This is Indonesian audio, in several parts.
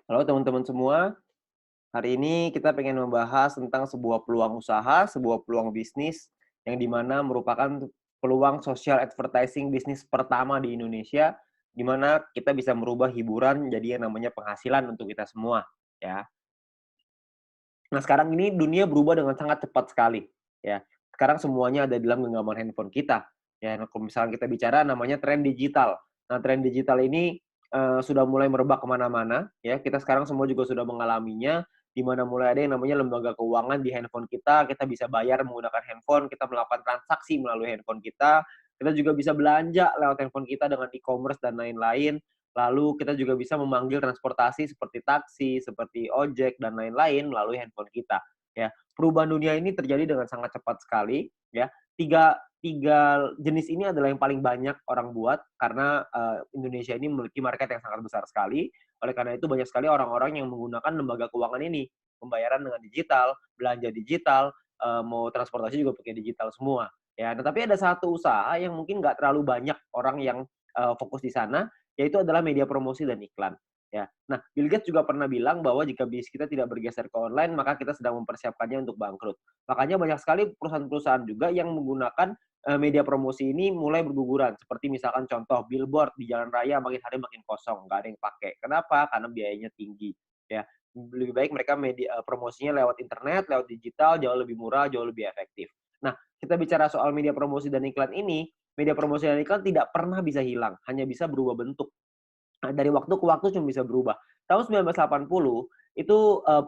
Halo teman-teman semua, hari ini kita pengen membahas tentang sebuah peluang usaha, sebuah peluang bisnis yang dimana merupakan peluang social advertising bisnis pertama di Indonesia, di mana kita bisa merubah hiburan jadi yang namanya penghasilan untuk kita semua, ya. Nah, sekarang ini dunia berubah dengan sangat cepat sekali, ya. Sekarang semuanya ada di dalam genggaman handphone kita, ya. Nah, kalau misalnya kita bicara namanya tren digital. Nah, tren digital ini, sudah mulai merebak kemana mana ya. Kita sekarang semua juga sudah mengalaminya, di mana mulai ada yang namanya lembaga keuangan di handphone kita bisa bayar menggunakan handphone, kita melakukan transaksi melalui handphone kita juga bisa belanja lewat handphone kita dengan e-commerce dan lain-lain. Lalu kita juga bisa memanggil transportasi seperti taksi, seperti ojek, dan lain-lain melalui handphone kita, ya. Perubahan dunia ini terjadi dengan sangat cepat sekali, ya. Tiga tiga jenis ini adalah yang paling banyak orang buat karena, Indonesia ini memiliki market yang sangat besar sekali. Oleh karena itu banyak sekali orang-orang yang menggunakan lembaga keuangan ini. Pembayaran dengan digital, belanja digital, mau transportasi juga pakai digital semua, ya. Nah, tapi ada satu usaha yang mungkin nggak terlalu banyak orang yang, fokus di sana, yaitu adalah media promosi dan iklan, ya. Nah, Bill Gates juga pernah bilang bahwa jika bisnis kita tidak bergeser ke online, maka kita sedang mempersiapkannya untuk bangkrut. Makanya banyak sekali perusahaan-perusahaan juga yang menggunakan, media promosi ini mulai berguguran. Seperti misalkan contoh billboard di jalan raya makin hari makin kosong, nggak ada yang pakai. Kenapa? Karena biayanya tinggi, ya. Lebih baik mereka promosinya lewat internet, lewat digital, jauh lebih murah, jauh lebih efektif. Nah, kita bicara soal media promosi dan iklan ini, media promosi dan iklan tidak pernah bisa hilang, hanya bisa berubah bentuk. Nah, dari waktu ke waktu cuma bisa berubah. Tahun 1980 itu,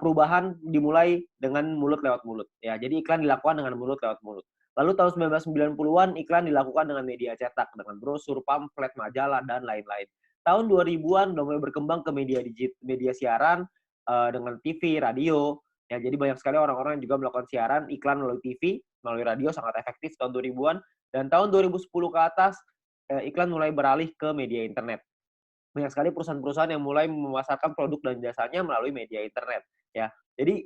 perubahan dimulai dengan mulut lewat mulut, ya. Jadi iklan dilakukan dengan mulut lewat mulut. Lalu tahun 1990-an iklan dilakukan dengan media cetak, dengan brosur, pamflet, majalah, dan lain-lain. Tahun 2000-an udah mulai berkembang ke media siaran, dengan TV, radio, ya. Jadi banyak sekali orang-orang yang juga melakukan siaran iklan melalui TV, melalui radio sangat efektif tahun 2000-an, dan tahun 2010 ke atas, iklan mulai beralih ke media internet. Banyak sekali perusahaan-perusahaan yang mulai memasarkan produk dan jasanya melalui media internet, ya. Jadi,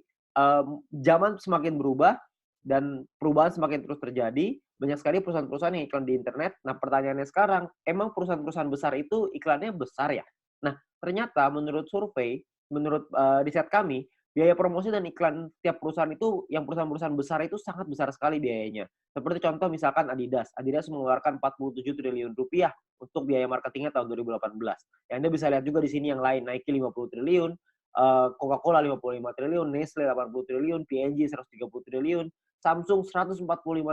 zaman semakin berubah dan perubahan semakin terus terjadi, banyak sekali perusahaan-perusahaan yang iklan di internet. Nah, pertanyaannya sekarang, emang perusahaan-perusahaan besar itu iklannya besar ya? Nah, ternyata menurut survei, menurut, riset kami, biaya promosi dan iklan tiap perusahaan itu, yang perusahaan-perusahaan besar itu sangat besar sekali biayanya. Seperti contoh misalkan Adidas. Adidas mengeluarkan 47 triliun rupiah untuk biaya marketingnya tahun 2018. Ya, Anda bisa lihat juga di sini yang lain, Nike 50 triliun, Coca-Cola 55 triliun, Nestle 80 triliun, P&G 130 triliun, Samsung 145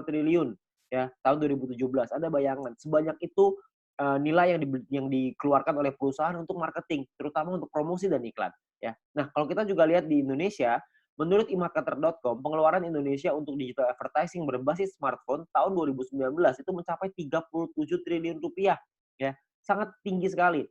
triliun, ya, tahun 2017. Ada bayangan sebanyak itu, nilai yang dikeluarkan oleh perusahaan untuk marketing, terutama untuk promosi dan iklan, ya. Nah, kalau kita juga lihat di Indonesia, menurut emarketer.com, pengeluaran Indonesia untuk digital advertising berbasis smartphone tahun 2019 itu mencapai 37 triliun rupiah, ya. Sangat tinggi sekali.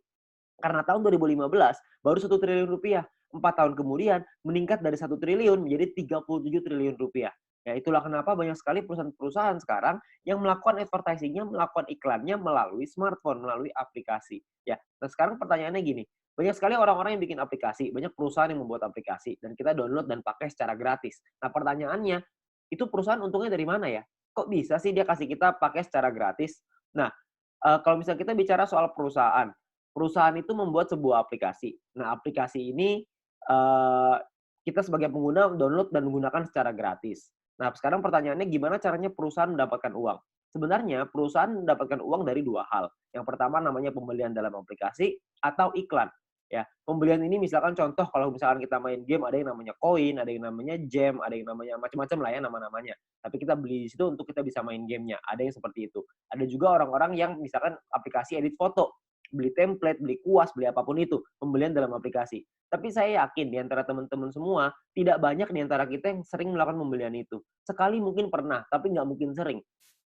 Karena tahun 2015 baru 1 triliun rupiah. 4 tahun kemudian meningkat dari 1 triliun menjadi 37 triliun rupiah. Ya, itulah kenapa banyak sekali perusahaan-perusahaan sekarang yang melakukan advertising-nya, melakukan iklannya melalui smartphone, melalui aplikasi. Ya, nah sekarang pertanyaannya gini, banyak sekali orang-orang yang bikin aplikasi, banyak perusahaan yang membuat aplikasi, dan kita download dan pakai secara gratis. Nah pertanyaannya, itu perusahaan untungnya dari mana ya? Kok bisa sih dia kasih kita pakai secara gratis? Nah, kalau misalnya kita bicara soal perusahaan, perusahaan itu membuat sebuah aplikasi. Nah, aplikasi ini, eee, kita sebagai pengguna download dan menggunakan secara gratis. Nah, sekarang pertanyaannya gimana caranya perusahaan mendapatkan uang? Sebenarnya perusahaan mendapatkan uang dari 2 hal. Yang pertama namanya pembelian dalam aplikasi atau iklan, ya. Pembelian ini misalkan contoh kalau misalkan kita main game ada yang namanya koin, ada yang namanya gem, ada yang namanya macam-macam lah ya nama-namanya. Tapi kita beli di situ untuk kita bisa main gamenya, ada yang seperti itu. Ada juga orang-orang yang misalkan aplikasi edit foto, beli template, beli kuas, beli apapun itu, pembelian dalam aplikasi. Tapi saya yakin di antara teman-teman semua, tidak banyak di antara kita yang sering melakukan pembelian itu. Sekali mungkin pernah, tapi nggak mungkin sering.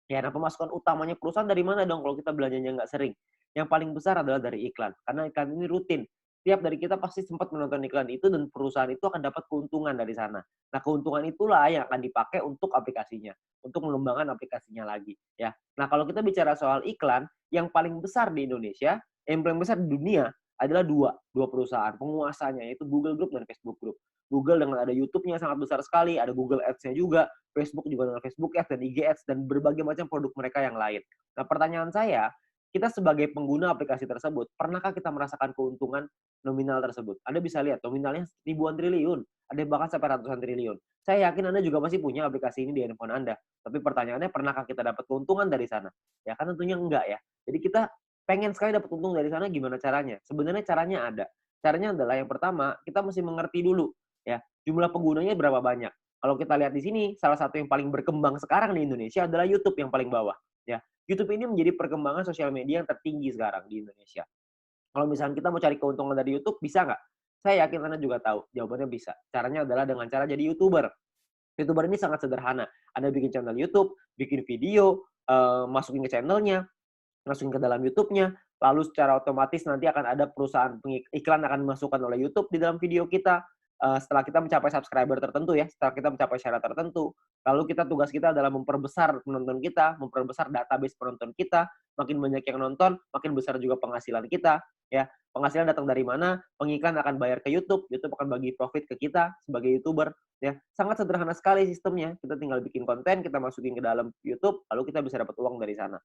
Ya, nah pemasukan utamanya perusahaan dari mana dong kalau kita belanjanya nggak sering? Yang paling besar adalah dari iklan, karena iklan ini rutin. Tiap dari kita pasti sempat menonton iklan itu dan perusahaan itu akan dapat keuntungan dari sana. Nah, keuntungan itulah yang akan dipakai untuk aplikasinya, untuk mengembangkan aplikasinya lagi, ya. Nah, kalau kita bicara soal iklan, yang paling besar di Indonesia, yang paling besar di dunia adalah dua perusahaan penguasanya, yaitu Google Group dan Facebook Group. Google dengan ada YouTube-nya sangat besar sekali, ada Google Ads-nya juga, Facebook juga dengan Facebook Ads dan IG Ads dan berbagai macam produk mereka yang lain. Nah, pertanyaan saya, kita sebagai pengguna aplikasi tersebut, pernahkah kita merasakan keuntungan nominal tersebut? Anda bisa lihat nominalnya ribuan triliun, ada yang bahkan sampai ratusan triliun. Saya yakin Anda juga pasti punya aplikasi ini di handphone Anda. Tapi pertanyaannya, pernahkah kita dapat keuntungan dari sana? Ya kan tentunya enggak ya. Jadi kita pengen sekali dapat untung dari sana, gimana caranya? Sebenarnya caranya ada. Caranya adalah yang pertama, kita mesti mengerti dulu ya, jumlah penggunanya berapa banyak. Kalau kita lihat di sini, salah satu yang paling berkembang sekarang di Indonesia adalah YouTube yang paling bawah ya. YouTube ini menjadi perkembangan sosial media yang tertinggi sekarang di Indonesia. Kalau misalnya kita mau cari keuntungan dari YouTube, bisa nggak? Saya yakin Anda juga tahu, jawabannya bisa. Caranya adalah dengan cara jadi YouTuber. YouTuber ini sangat sederhana. Anda bikin channel YouTube, bikin video, masukin ke channelnya, masukin ke dalam YouTube-nya, lalu secara otomatis nanti akan ada perusahaan iklan akan dimasukkan oleh YouTube di dalam video kita. Setelah kita mencapai subscriber tertentu ya, setelah kita mencapai syarat tertentu, lalu tugas kita adalah memperbesar penonton kita, memperbesar database penonton kita, makin banyak yang nonton, makin besar juga penghasilan kita, ya. Penghasilan datang dari mana? Pengiklan akan bayar ke YouTube, YouTube akan bagi profit ke kita sebagai YouTuber, ya. Sangat sederhana sekali sistemnya. Kita tinggal bikin konten, kita masukin ke dalam YouTube, lalu kita bisa dapat uang dari sana.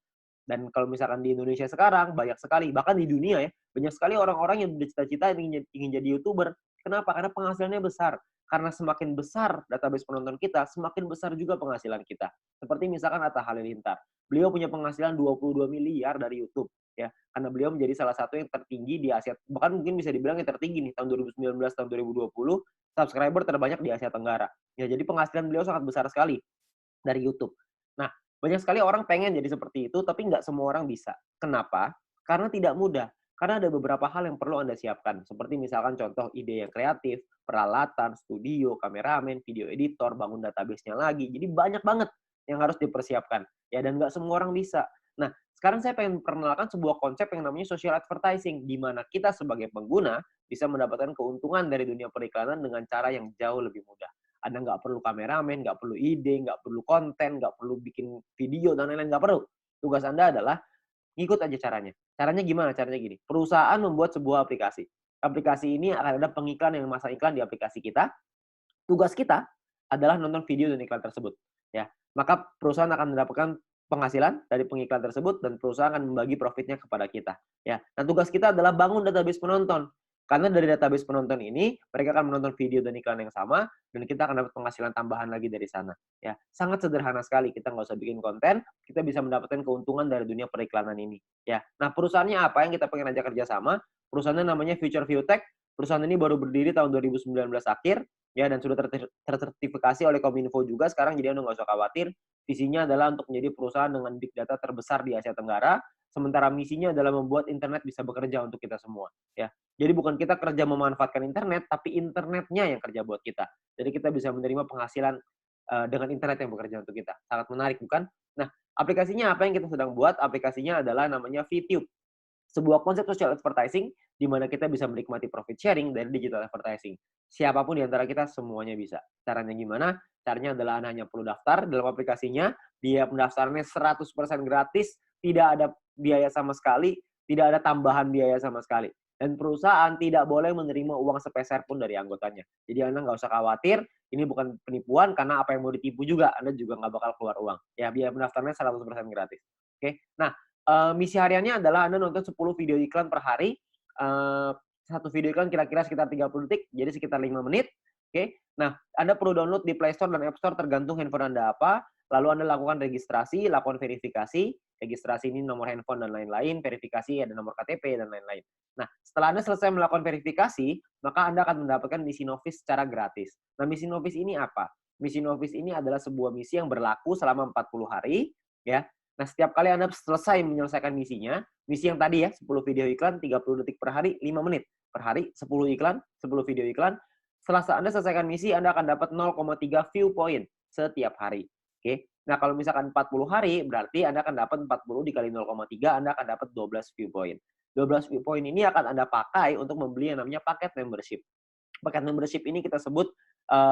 Dan kalau misalkan di Indonesia sekarang, banyak sekali, bahkan di dunia ya, banyak sekali orang-orang yang bercita-cita ingin jadi YouTuber. Kenapa? Karena penghasilannya besar. Karena semakin besar database penonton kita, semakin besar juga penghasilan kita. Seperti misalkan Atta Halilintar. Beliau punya penghasilan 22 miliar dari YouTube. Ya, karena beliau menjadi salah satu yang tertinggi di Asia, bahkan mungkin bisa dibilang yang tertinggi nih, tahun 2019, tahun 2020, subscriber terbanyak di Asia Tenggara. Ya, jadi penghasilan beliau sangat besar sekali dari YouTube. Nah, banyak sekali orang pengen jadi seperti itu, tapi nggak semua orang bisa. Kenapa? Karena tidak mudah. Karena ada beberapa hal yang perlu Anda siapkan. Seperti misalkan contoh ide yang kreatif, peralatan, studio, kameramen, video editor, bangun database-nya lagi. Jadi banyak banget yang harus dipersiapkan. Ya, dan nggak semua orang bisa. Nah, sekarang saya pengen perkenalkan sebuah konsep yang namanya social advertising, di mana kita sebagai pengguna bisa mendapatkan keuntungan dari dunia periklanan dengan cara yang jauh lebih mudah. Anda nggak perlu kameramen, nggak perlu ide, nggak perlu konten, nggak perlu bikin video, dan lain-lain, nggak perlu. Tugas Anda adalah ngikut aja caranya. Caranya gimana? Caranya gini, perusahaan membuat sebuah aplikasi. Aplikasi ini akan ada pengiklan yang memasang iklan di aplikasi kita. Tugas kita adalah nonton video dan iklan tersebut. Ya, maka perusahaan akan mendapatkan penghasilan dari pengiklan tersebut dan perusahaan akan membagi profitnya kepada kita. Ya, nah tugas kita adalah bangun database penonton. Karena dari database penonton ini, mereka akan menonton video dan iklan yang sama, dan kita akan dapat penghasilan tambahan lagi dari sana. Ya, sangat sederhana sekali. Kita nggak usah bikin konten, kita bisa mendapatkan keuntungan dari dunia periklanan ini. Ya, nah perusahaannya apa yang kita pengen ajak kerjasama? Perusahaannya namanya Future View Tech. Perusahaan ini baru berdiri tahun 2019 akhir, ya, dan sudah tersertifikasi oleh Kominfo juga sekarang, jadi Anda nggak usah khawatir. Visinya adalah untuk menjadi perusahaan dengan big data terbesar di Asia Tenggara, sementara misinya adalah membuat internet bisa bekerja untuk kita semua. Ya, jadi bukan kita kerja memanfaatkan internet, tapi internetnya yang kerja buat kita. Jadi kita bisa menerima penghasilan dengan internet yang bekerja untuk kita. Sangat menarik, bukan? Nah, aplikasinya apa yang kita sedang buat? Aplikasinya adalah namanya VTube. Sebuah konsep social advertising di mana kita bisa menikmati profit sharing dari digital advertising. Siapapun di antara kita semuanya bisa. Caranya gimana? Caranya adalah Anda hanya perlu daftar dalam aplikasinya, biaya pendaftarannya 100% gratis, tidak ada biaya sama sekali, tidak ada tambahan biaya sama sekali. Dan perusahaan tidak boleh menerima uang sepeser pun dari anggotanya. Jadi Anda nggak usah khawatir, ini bukan penipuan, karena apa yang mau ditipu juga, Anda juga nggak bakal keluar uang. Ya, biaya pendaftarannya 100% gratis. Oke, nah, misi hariannya adalah Anda nonton 10 video iklan per hari. Satu video iklan kira-kira sekitar 30 detik, jadi sekitar 5 menit. Oke. Nah, Anda perlu download di Play Store dan App Store tergantung handphone Anda apa. Lalu Anda lakukan registrasi, lakukan verifikasi. Registrasi ini nomor handphone dan lain-lain, verifikasi ada nomor KTP dan lain-lain. Nah, setelah Anda selesai melakukan verifikasi, maka Anda akan mendapatkan misi novis secara gratis. Nah, misi novis ini apa? Misi novis ini adalah sebuah misi yang berlaku selama 40 hari, ya. Nah, setiap kali Anda selesai menyelesaikan misinya, misi yang tadi ya, 10 video iklan, 30 detik per hari, 5 menit per hari, 10 iklan, 10 video iklan. Setelah Anda selesaikan misi, Anda akan dapat 0,3 view point setiap hari. Oke. Nah, kalau misalkan 40 hari, berarti Anda akan dapat 40 dikali 0,3, Anda akan dapat 12 view point. 12 view point ini akan Anda pakai untuk membeli yang namanya paket membership. Paket membership ini kita sebut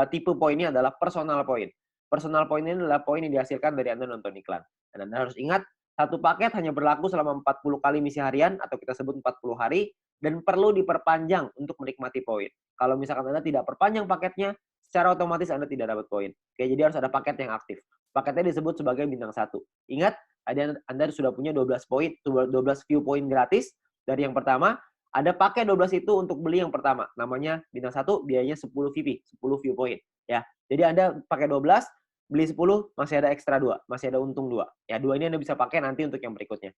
tipe poinnya adalah personal point. Personal point ini adalah poin yang dihasilkan dari Anda nonton iklan. Dan Anda harus ingat, satu paket hanya berlaku selama 40 kali misi harian, atau kita sebut 40 hari, dan perlu diperpanjang untuk menikmati poin. Kalau misalkan Anda tidak perpanjang paketnya, secara otomatis Anda tidak dapat poin. Oke, jadi harus ada paket yang aktif. Paketnya disebut sebagai bintang 1. Ingat, Anda sudah punya 12 poin, 12 view point gratis dari yang pertama. Anda pakai 12 itu untuk beli yang pertama. Namanya bintang 1, biayanya 10 VP, 10 view point. Ya. Jadi Anda pakai 12, beli 10, masih ada ekstra 2, masih ada untung 2. Ya, 2 ini Anda bisa pakai nanti untuk yang berikutnya.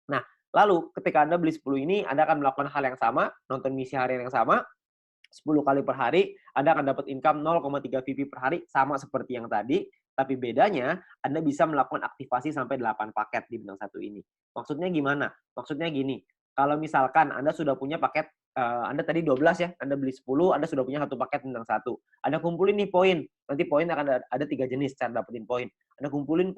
Nah, lalu ketika Anda beli 10 ini, Anda akan melakukan hal yang sama, nonton misi harian yang sama, 10 kali per hari, Anda akan dapat income 0,3 VP per hari, sama seperti yang tadi, tapi bedanya Anda bisa melakukan aktivasi sampai 8 paket di bintang 1 ini. Maksudnya gimana? Maksudnya gini, kalau misalkan Anda sudah punya paket, Anda tadi 12 ya, Anda beli 10, Anda sudah punya 1 paket bintang 1. Anda kumpulin nih poin, nanti poin akan ada 3 jenis cara dapetin poin. Anda kumpulin,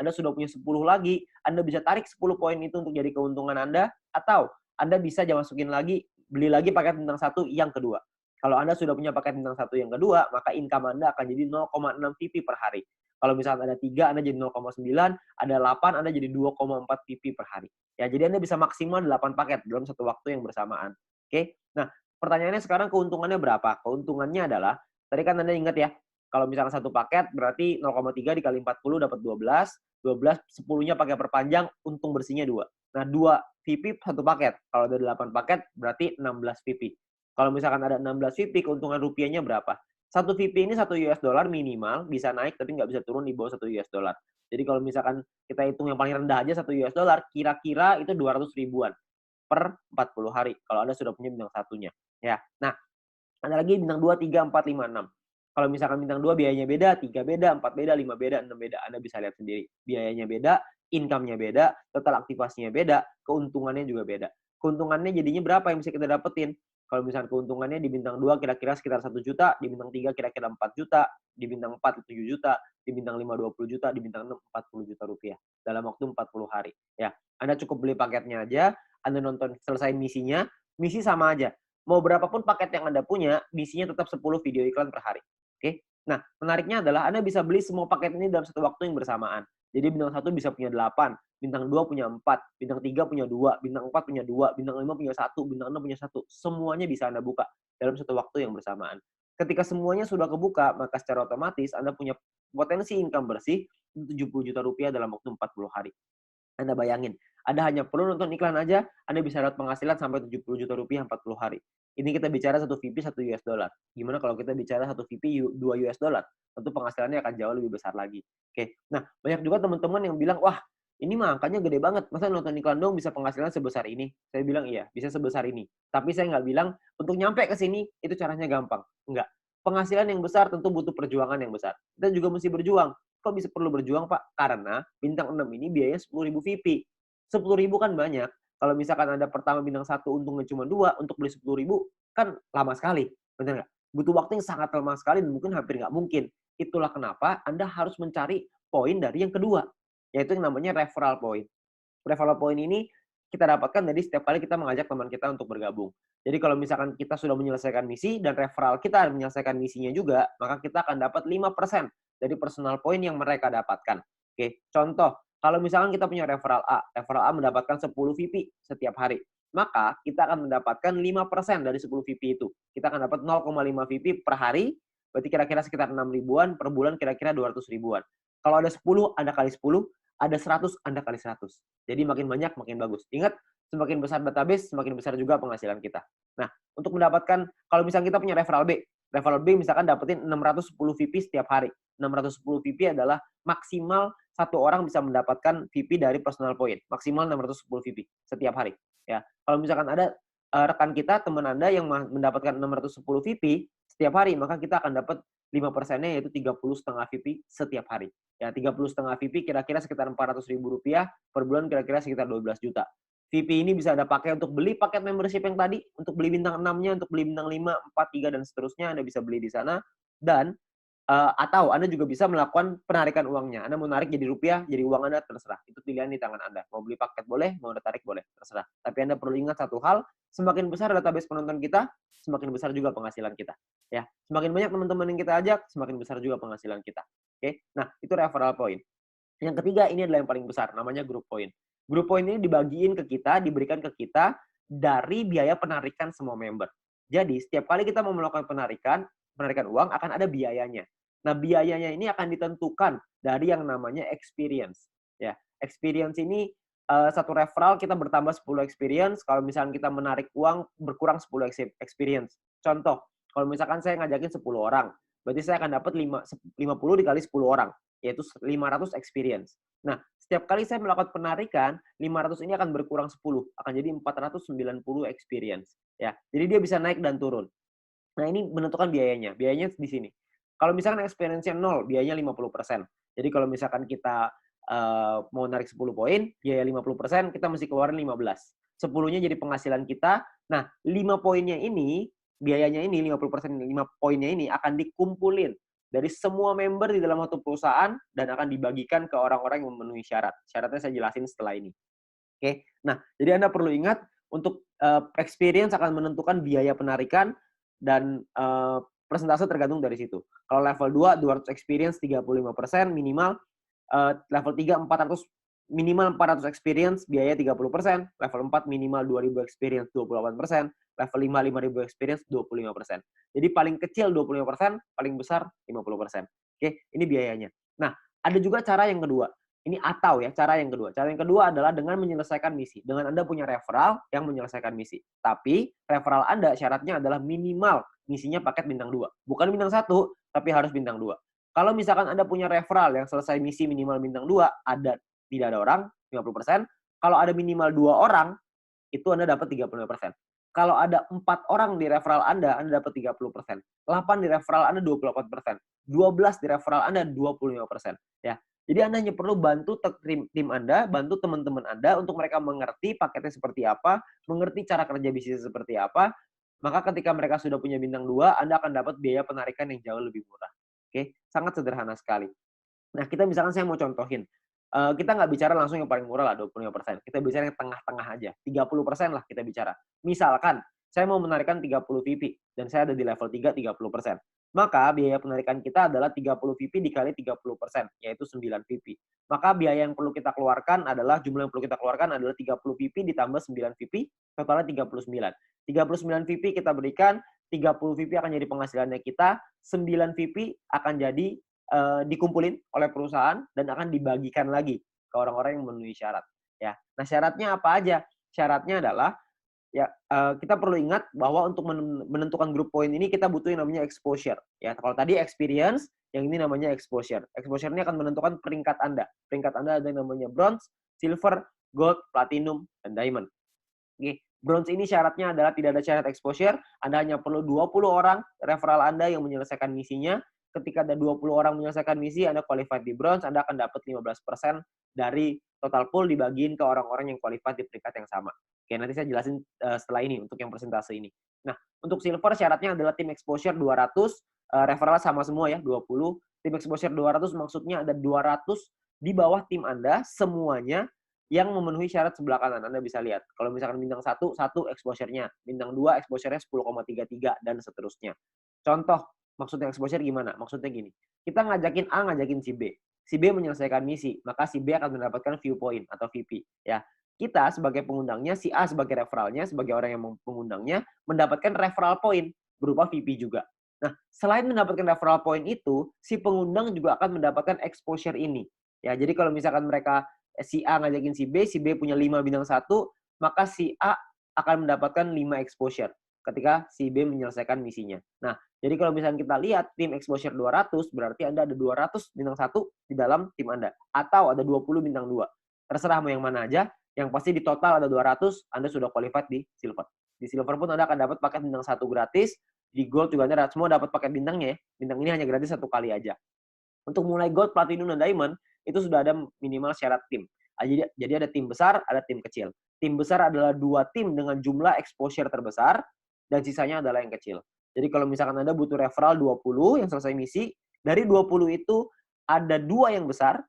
Anda sudah punya 10 lagi, Anda bisa tarik 10 poin itu untuk jadi keuntungan Anda, atau Anda bisa masukin lagi, beli lagi paket bintang 1 yang kedua. Kalau Anda sudah punya paket bintang 1 yang kedua, maka income Anda akan jadi 0,6 VP per hari. Kalau misalnya ada 3, Anda jadi 0,9, ada 8, Anda jadi 2,4 VP per hari. Ya, jadi Anda bisa maksimal 8 paket dalam satu waktu yang bersamaan. Oke? Nah, pertanyaannya sekarang keuntungannya berapa? Keuntungannya adalah, tadi kan Anda ingat ya, kalau misalnya satu paket berarti 0,3 dikali 40 dapat 12, 12 10-nya pakai perpanjang, untung bersihnya 2. Nah, 2 VP satu paket. Kalau ada 8 paket berarti 16 VP. Kalau misalkan ada 16 VP, keuntungan rupiahnya berapa? Satu VP ini 1 US dollar minimal, bisa naik tapi nggak bisa turun di bawah 1 US dollar. Jadi kalau misalkan kita hitung yang paling rendah aja 1 US dollar, kira-kira itu 200 ribuan per 40 hari. Kalau Anda sudah punya bintang satunya. Ya. Nah, ada lagi bintang 2, 3, 4, 5, 6. Kalau misalkan bintang 2 biayanya beda, 3 beda, 4 beda, 5 beda, 6 beda. Anda bisa lihat sendiri. Biayanya beda, income-nya beda, total aktivasinya beda, keuntungannya juga beda. Keuntungannya jadinya berapa yang bisa kita dapetin? Kalau misalkan keuntungannya di bintang 2 kira-kira sekitar 1 juta, di bintang 3 kira-kira 4 juta, di bintang 4 7 juta, di bintang 5 20 juta, di bintang 6 40 juta rupiah dalam waktu 40 hari. Ya, Anda cukup beli paketnya aja, Anda nonton selesai misinya, misi sama aja. Mau berapapun paket yang Anda punya, misinya tetap 10 video iklan per hari. Oke? Nah, menariknya adalah Anda bisa beli semua paket ini dalam satu waktu yang bersamaan. Jadi bintang 1 bisa punya 8, bintang 2 punya 4, bintang 3 punya 2, bintang 4 punya 2, bintang 5 punya 1, bintang 6 punya 1. Semuanya bisa Anda buka dalam satu waktu yang bersamaan. Ketika semuanya sudah kebuka, maka secara otomatis Anda punya potensi income bersih 70 juta rupiah dalam waktu 40 hari. Anda bayangin, Anda hanya perlu nonton iklan aja, Anda bisa dapat penghasilan sampai 70 juta rupiah 40 hari. Ini kita bicara 1 VP 1 US dollar. Gimana kalau kita bicara 1 VP 2 US dollar? Tentu penghasilannya akan jauh lebih besar lagi. Oke. Nah, banyak juga teman-teman yang bilang, "Wah, ini mah angkanya gede banget. Masa nonton iklan dong bisa penghasilan sebesar ini?" Saya bilang, "Iya, bisa sebesar ini." Tapi saya nggak bilang untuk nyampe ke sini itu caranya gampang. Enggak. Penghasilan yang besar tentu butuh perjuangan yang besar. Kita juga mesti berjuang. Kok bisa perlu berjuang, Pak? Karena bintang 6 ini biayanya 10.000 VP. 10.000 kan banyak. Kalau misalkan Anda pertama bintang 1 untungnya cuma 2, untuk beli 10.000 kan lama sekali. Benar nggak? Butuh waktu yang sangat lama sekali dan mungkin hampir nggak mungkin. Itulah kenapa Anda harus mencari poin dari yang kedua, yaitu yang namanya referral point. Referral point ini kita dapatkan dari setiap kali kita mengajak teman kita untuk bergabung. Jadi kalau misalkan kita sudah menyelesaikan misi dan referral kita menyelesaikan misinya juga, maka kita akan dapat 5% dari personal point yang mereka dapatkan. Oke, contoh, kalau misalkan kita punya referral A mendapatkan 10 VP setiap hari, maka kita akan mendapatkan 5% dari 10 VP itu. Kita akan dapat 0,5 VP per hari, berarti kira-kira sekitar 6 ribuan, per bulan kira-kira 200 ribuan. Kalau ada 10, Anda kali 10, ada 100, Anda kali 100. Jadi makin banyak, makin bagus. Ingat, semakin besar database, semakin besar juga penghasilan kita. Nah, untuk mendapatkan, kalau misalnya kita punya referral B misalkan dapetin 610 VP setiap hari. 610 VP adalah maksimal satu orang bisa mendapatkan VP dari personal point. Maksimal 610 VP setiap hari. Ya, kalau misalkan ada rekan kita, teman Anda yang mendapatkan 610 VP setiap hari, maka kita akan dapat 5%-nya yaitu 30,5 VP setiap hari. Ya, 30,5 VP kira-kira sekitar 400 ribu rupiah, per bulan kira-kira sekitar 12 juta. VP ini bisa Anda pakai untuk beli paket membership yang tadi, untuk beli bintang 6-nya, untuk beli bintang 5, 4, 3, dan seterusnya, Anda bisa beli di sana. Dan atau Anda juga bisa melakukan penarikan uangnya. Anda mau narik jadi rupiah, jadi uang Anda, terserah. Itu pilihan di tangan Anda. Mau beli paket boleh, mau Anda tarik boleh, terserah. Tapi Anda perlu ingat satu hal, semakin besar database penonton kita, semakin besar juga penghasilan kita. Ya, semakin banyak teman-teman yang kita ajak, semakin besar juga penghasilan kita. Oke, nah itu referral point. Yang ketiga ini adalah yang paling besar, namanya group point. Group point ini dibagiin ke kita, diberikan ke kita dari biaya penarikan semua member. Jadi setiap kali kita mau melakukan penarikan uang akan ada biayanya. Nah, biayanya ini akan ditentukan dari yang namanya experience. Ya, experience ini satu referral kita bertambah 10 experience, kalau misalkan kita menarik uang berkurang 10 experience. Contoh, kalau misalkan saya ngajakin 10 orang, berarti saya akan dapat 50 dikali 10 orang, yaitu 500 experience. Nah, setiap kali saya melakukan penarikan, 500 ini akan berkurang 10, akan jadi 490 experience. Ya, jadi dia bisa naik dan turun. Nah, ini menentukan biayanya. Biayanya di sini. Kalau misalkan experience-nya 0, biayanya 50%. Jadi kalau misalkan kita mau narik 10 poin, biaya 50%, kita mesti keluarin 15. 10-nya jadi penghasilan kita. Nah, 5 poinnya ini, biayanya ini, 50%, 5 poinnya ini akan dikumpulin dari semua member di dalam satu perusahaan dan akan dibagikan ke orang-orang yang memenuhi syarat. Syaratnya saya jelasin setelah ini. Oke. Nah, jadi Anda perlu ingat untuk experience akan menentukan biaya penarikan dan persentase tergantung dari situ. Kalau level 2, 200 experience 35% minimal, level 3 400 minimal 400 experience biaya 30%, level 4 minimal 2000 experience 28%, level 5 5000 experience 25%. Jadi paling kecil 25%, paling besar 50%. Oke, ini biayanya. Nah, ada juga cara yang kedua. Ini atau ya, cara yang kedua. Cara yang kedua adalah dengan menyelesaikan misi. Dengan Anda punya referral yang menyelesaikan misi. Tapi referral Anda syaratnya adalah minimal misinya paket bintang 2. Bukan bintang 1, tapi harus bintang 2. Kalau misalkan Anda punya referral yang selesai misi minimal bintang 2, tidak ada orang, 50%. Kalau ada minimal 2 orang, itu Anda dapat 35%. Kalau ada 4 orang di referral Anda dapat 30%. 8 di referral Anda 28%. 12 di referral Anda 25%. Ya. Jadi Anda hanya perlu bantu tim Anda, bantu teman-teman Anda untuk mereka mengerti paketnya seperti apa, mengerti cara kerja bisnis seperti apa, maka ketika mereka sudah punya bintang 2, Anda akan dapat biaya penarikan yang jauh lebih murah. Oke, sangat sederhana sekali. Nah, kita misalkan saya mau contohin, kita nggak bicara langsung yang paling murah lah 25%, kita bicara yang tengah-tengah aja, 30% lah kita bicara. Misalkan, saya mau menarikan 30 VP, dan saya ada di level 3, 30%. Maka biaya penarikan kita adalah 30 VP dikali 30%, yaitu 9 VP. Maka biaya yang perlu kita keluarkan adalah, jumlah yang perlu kita keluarkan adalah 30 VP ditambah 9 VP, totalnya 39. 39 VP kita berikan, 30 VP akan jadi penghasilannya kita, 9 VP akan jadi dikumpulin oleh perusahaan dan akan dibagikan lagi ke orang-orang yang memenuhi syarat. Ya, nah syaratnya apa aja? Syaratnya adalah ya kita perlu ingat bahwa untuk menentukan grup poin ini kita butuh yang namanya exposure. Ya, kalau tadi experience, yang ini namanya exposure. Exposure ini akan menentukan peringkat Anda. Peringkat Anda ada yang namanya bronze, silver, gold, platinum, dan diamond. Oke, bronze ini syaratnya adalah tidak ada syarat exposure. Anda hanya perlu 20 orang referral Anda yang menyelesaikan misinya. Ketika ada 20 orang menyelesaikan misi, Anda qualified di bronze, Anda akan dapat 15% dari total pool dibagiin ke orang-orang yang qualified di peringkat yang sama. Oke, nanti saya jelasin setelah ini untuk yang persentase ini. Nah, untuk silver syaratnya adalah tim exposure 200, referral sama semua ya, 20. Tim exposure 200 maksudnya ada 200 di bawah tim Anda semuanya yang memenuhi syarat sebelah kanan. Anda bisa lihat. Kalau misalkan bintang 1, 1 exposure-nya. Bintang 2, exposure-nya 10,33 dan seterusnya. Contoh, maksudnya exposure gimana? Maksudnya gini. Kita ngajakin A, ngajakin si B. Si B menyelesaikan misi, maka si B akan mendapatkan viewpoint atau VP. Ya. Kita sebagai pengundangnya, si A sebagai referralnya, sebagai orang yang mengundangnya, mendapatkan referral point berupa VP juga. Nah, selain mendapatkan referral point itu, si pengundang juga akan mendapatkan exposure ini. Ya, jadi kalau misalkan mereka si A ngajakin si B punya 5 bintang 1, maka si A akan mendapatkan 5 exposure ketika si B menyelesaikan misinya. Nah, jadi kalau misalnya kita lihat tim exposure 200, berarti Anda ada 200 bintang 1 di dalam tim Anda. Atau ada 20 bintang 2. Terserah mau yang mana aja, yang pasti di total ada 200, Anda sudah qualified di silver. Di silver pun Anda akan dapat paket bintang 1 gratis, di gold juga Anda semua dapat paket bintangnya ya. Bintang ini hanya gratis 1 kali aja. Untuk mulai gold, platinum, dan diamond, itu sudah ada minimal syarat tim. Jadi ada tim besar, ada tim kecil. Tim besar adalah 2 tim dengan jumlah exposure terbesar, dan sisanya adalah yang kecil. Jadi kalau misalkan Anda butuh referral 20 yang selesai misi, dari 20 itu ada 2 yang besar,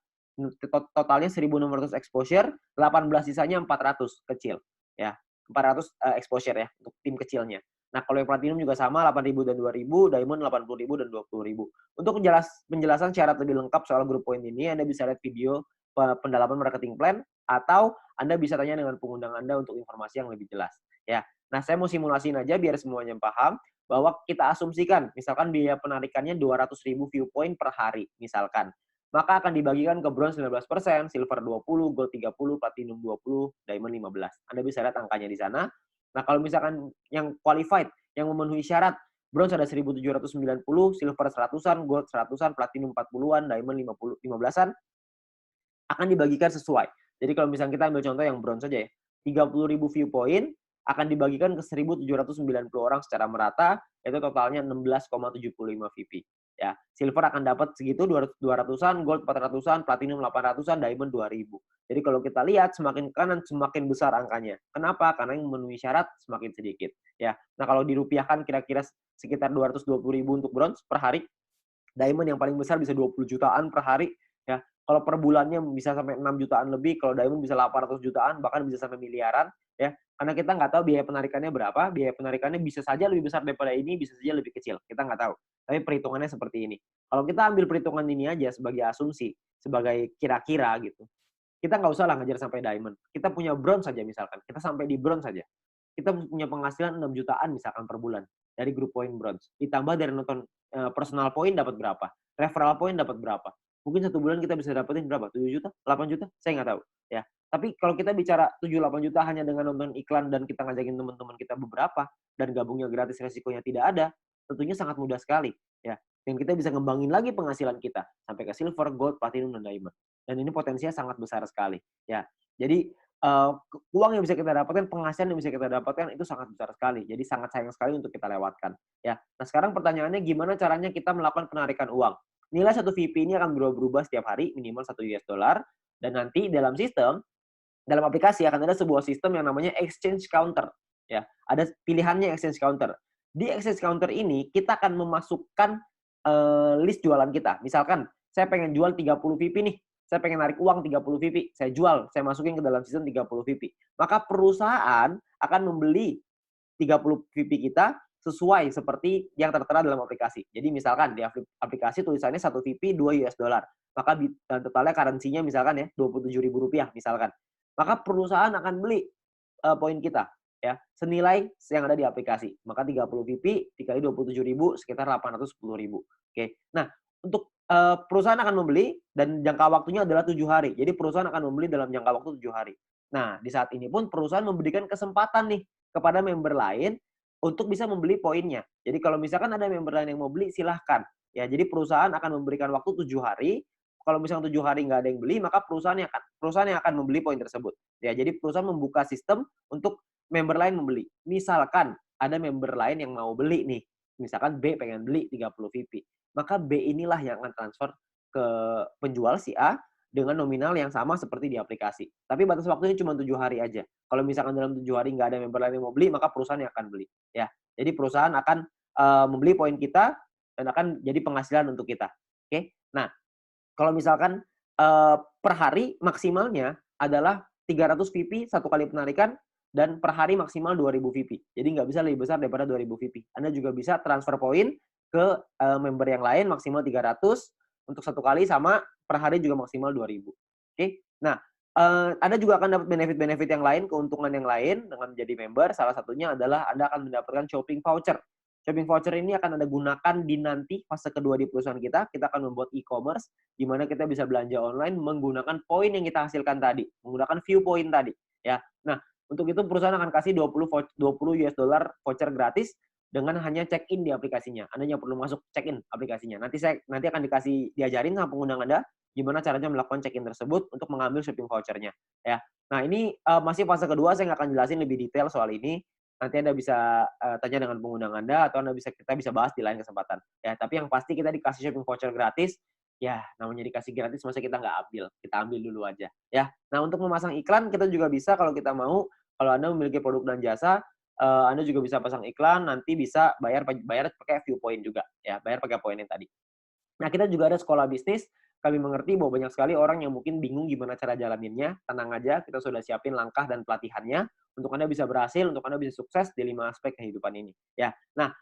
totalnya 1.600 exposure, 18 sisanya 400 kecil. Ya, 400 exposure ya, untuk tim kecilnya. Nah, kalau yang platinum juga sama, 8.000 dan 2.000, diamond 80.000 dan 20.000. Untuk penjelasan syarat lebih lengkap soal grup poin ini, Anda bisa lihat video pendalaman marketing plan, atau Anda bisa tanya dengan pengundang Anda untuk informasi yang lebih jelas. Ya, nah saya mau simulasiin aja biar semuanya paham, bahwa kita asumsikan, misalkan biaya penarikannya 200.000 viewpoint per hari, misalkan. maka akan dibagikan ke bronze 19%, silver 20, gold 30, platinum 20, diamond 15. Anda bisa lihat angkanya di sana. Nah, kalau misalkan yang qualified, yang memenuhi syarat, bronze ada 1.790, silver 100-an, gold 100-an, platinum 40-an, diamond 15-an, akan dibagikan sesuai. Jadi kalau misalnya kita ambil contoh yang bronze saja ya, 30.000 viewpoint akan dibagikan ke 1.790 orang secara merata, itu totalnya 16,75 VP. Ya, silver akan dapat segitu 200-an, gold 400-an, platinum 800-an, diamond 2.000. Jadi kalau kita lihat semakin kanan semakin besar angkanya. Kenapa? Karena yang memenuhi syarat semakin sedikit. Ya, nah kalau dirupiahkan kira-kira sekitar 220.000 untuk bronze per hari. Diamond yang paling besar bisa 20 jutaan per hari. Ya, kalau per bulannya bisa sampai 6 jutaan lebih, kalau diamond bisa 800 jutaan, bahkan bisa sampai miliaran. Ya, karena kita nggak tahu biaya penarikannya berapa, biaya penarikannya bisa saja lebih besar daripada ini, bisa saja lebih kecil, kita nggak tahu. Tapi perhitungannya seperti ini. Kalau kita ambil perhitungan ini aja sebagai asumsi, sebagai kira-kira gitu, kita nggak usah lah ngejar sampai diamond. Kita punya bronze saja misalkan, kita sampai di bronze saja. Kita punya penghasilan 6 jutaan misalkan per bulan dari grup poin bronze. Ditambah dari nonton personal point dapat berapa, referral point dapat berapa. Mungkin satu bulan kita bisa dapetin berapa? 7 juta, 8 juta? Saya nggak tahu. Ya, tapi kalau kita bicara 7-8 juta hanya dengan nonton iklan dan kita ngajakin teman-teman kita beberapa dan gabungnya gratis resikonya tidak ada, tentunya sangat mudah sekali. Ya, dan kita bisa ngembangin lagi penghasilan kita sampai ke silver, gold, platinum, dan diamond. Dan ini potensinya sangat besar sekali. Ya, jadi uang yang bisa kita dapatkan, penghasilan yang bisa kita dapatkan itu sangat besar sekali. Jadi sangat sayang sekali untuk kita lewatkan. Ya, nah sekarang pertanyaannya gimana caranya kita melakukan penarikan uang? Nilai satu VP ini akan berubah-ubah setiap hari, minimal 1 US dollar. Dan nanti dalam sistem, dalam aplikasi akan ada sebuah sistem yang namanya exchange counter. Ya, ada pilihannya exchange counter. Di exchange counter ini kita akan memasukkan list jualan kita. Misalkan saya pengen jual 30 VP nih. Saya pengen narik uang 30 VP. Saya jual, saya masukin ke dalam sistem 30 VP. Maka perusahaan akan membeli 30 VP kita sesuai seperti yang tertera dalam aplikasi. Jadi misalkan di aplikasi tulisannya 1 VP 2 US dollar. Maka totalnya currency-nya misalkan ya Rp27.000 misalkan. Maka perusahaan akan beli poin kita ya senilai yang ada di aplikasi. Maka 30 VP dikali 27.000 sekitar 810.000. Oke. Nah, untuk perusahaan akan membeli dan jangka waktunya adalah 7 hari. Jadi perusahaan akan membeli dalam jangka waktu 7 hari. Nah, di saat ini pun perusahaan memberikan kesempatan nih kepada member lain untuk bisa membeli poinnya. Jadi kalau misalkan ada member lain yang mau beli, silahkan. Ya, jadi perusahaan akan memberikan waktu 7 hari. Kalau misalkan 7 hari nggak ada yang beli, maka perusahaan yang akan membeli poin tersebut. Ya, jadi perusahaan membuka sistem untuk member lain membeli. Misalkan ada member lain yang mau beli nih. Misalkan B pengen beli 30 VP. Maka B inilah yang akan transfer ke penjual si A dengan nominal yang sama seperti di aplikasi. Tapi batas waktunya cuma 7 hari aja. Kalau misalkan dalam 7 hari nggak ada member lain yang mau beli, maka perusahaan yang akan beli. Ya, jadi perusahaan akan membeli poin kita dan akan jadi penghasilan untuk kita. Oke. Nah, kalau misalkan per hari maksimalnya adalah 300 VP satu kali penarikan dan per hari maksimal 2.000 VP. Jadi nggak bisa lebih besar daripada 2.000 VP. Anda juga bisa transfer poin ke member yang lain maksimal 300 untuk satu kali sama per hari juga maksimal 2.000. Oke. Nah, Anda juga akan dapat benefit-benefit yang lain, keuntungan yang lain dengan menjadi member. Salah satunya adalah Anda akan mendapatkan shopping voucher. Shopping voucher ini akan Anda gunakan di nanti fase kedua di perusahaan kita. Kita akan membuat e-commerce di mana kita bisa belanja online menggunakan poin yang kita hasilkan tadi, menggunakan view point tadi, ya. Nah, untuk itu perusahaan akan kasih 20 US dollar voucher gratis dengan hanya check-in di aplikasinya. Anda hanya perlu masuk check-in aplikasinya. Nanti akan diajarin sama pengguna Anda gimana caranya melakukan check-in tersebut untuk mengambil shopping vouchernya, ya. Nah, ini masih fase kedua, saya nggak akan jelasin lebih detail soal ini. Nanti Anda bisa tanya dengan pengguna Anda atau kita bisa bahas di lain kesempatan. Ya, tapi yang pasti kita dikasih shopping voucher gratis. Ya, namanya dikasih gratis masa kita nggak ambil. Kita ambil dulu aja. Ya. Nah, untuk memasang iklan kita juga bisa kalau kita mau. Kalau Anda memiliki produk dan jasa, Anda juga bisa pasang iklan. Nanti bisa bayar pakai view point juga. Ya, bayar pakai poin yang tadi. Nah, kita juga ada sekolah bisnis. Kami mengerti bahwa banyak sekali orang yang mungkin bingung gimana cara jalaninnya. Tenang aja, kita sudah siapin langkah dan pelatihannya untuk Anda bisa berhasil, untuk Anda bisa sukses di 5 aspek kehidupan ini. Ya. Nah,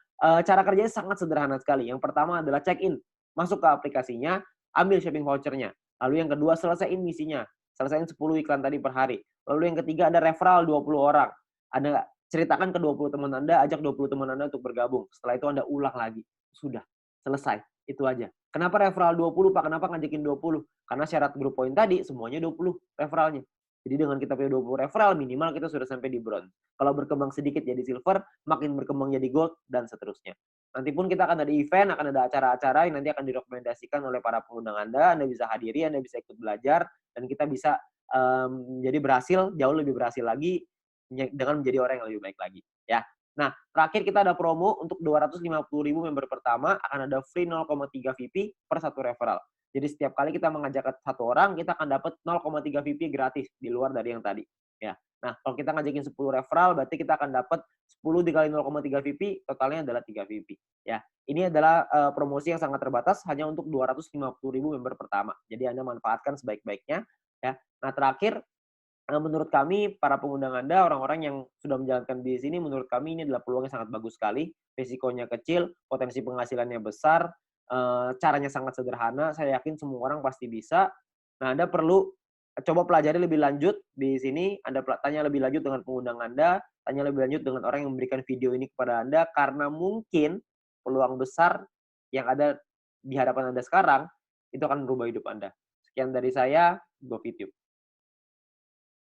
cara kerjanya sangat sederhana sekali. Yang pertama adalah check-in. Masuk ke aplikasinya, ambil shopping voucher-nya. Lalu yang kedua, selesaiin misinya. Selesaiin 10 iklan tadi per hari. Lalu yang ketiga, ada referral 20 orang. Anda ceritakan ke 20 teman Anda, ajak 20 teman Anda untuk bergabung. Setelah itu Anda ulang lagi. Sudah, selesai. Itu aja. Kenapa referral 20, Pak? Kenapa ngajakin 20? Karena syarat grup poin tadi semuanya 20 referralnya. Jadi dengan kita punya 20 referral, minimal kita sudah sampai di bronze. Kalau berkembang sedikit jadi silver, makin berkembang jadi gold, dan seterusnya. Nanti pun kita akan ada event, akan ada acara-acara yang nanti akan direkomendasikan oleh para pengundang Anda bisa hadiri, Anda bisa ikut belajar, dan kita bisa jadi berhasil, jauh lebih berhasil lagi dengan menjadi orang yang lebih baik lagi. Ya. Nah, terakhir kita ada promo untuk 250.000 member pertama akan ada free 0,3 VP per satu referral. Jadi setiap kali kita mengajak satu orang, kita akan dapat 0,3 VP gratis di luar dari yang tadi. Ya. Nah, kalau kita ngajakin 10 referral, berarti kita akan dapat 10 dikali 0,3 VP, totalnya adalah 3 VP. Ya, ini adalah promosi yang sangat terbatas hanya untuk 250.000 member pertama. Jadi Anda manfaatkan sebaik-baiknya. Ya. Nah, terakhir menurut kami, para pengundang Anda, orang-orang yang sudah menjalankan bisnis ini, menurut kami ini adalah peluang yang sangat bagus sekali. Risikonya kecil, potensi penghasilannya besar, caranya sangat sederhana. Saya yakin semua orang pasti bisa. Nah, Anda perlu coba pelajari lebih lanjut di sini. Anda tanya lebih lanjut dengan pengundang Anda, tanya lebih lanjut dengan orang yang memberikan video ini kepada Anda, karena mungkin peluang besar yang ada di hadapan Anda sekarang, itu akan merubah hidup Anda. Sekian dari saya, Go Video.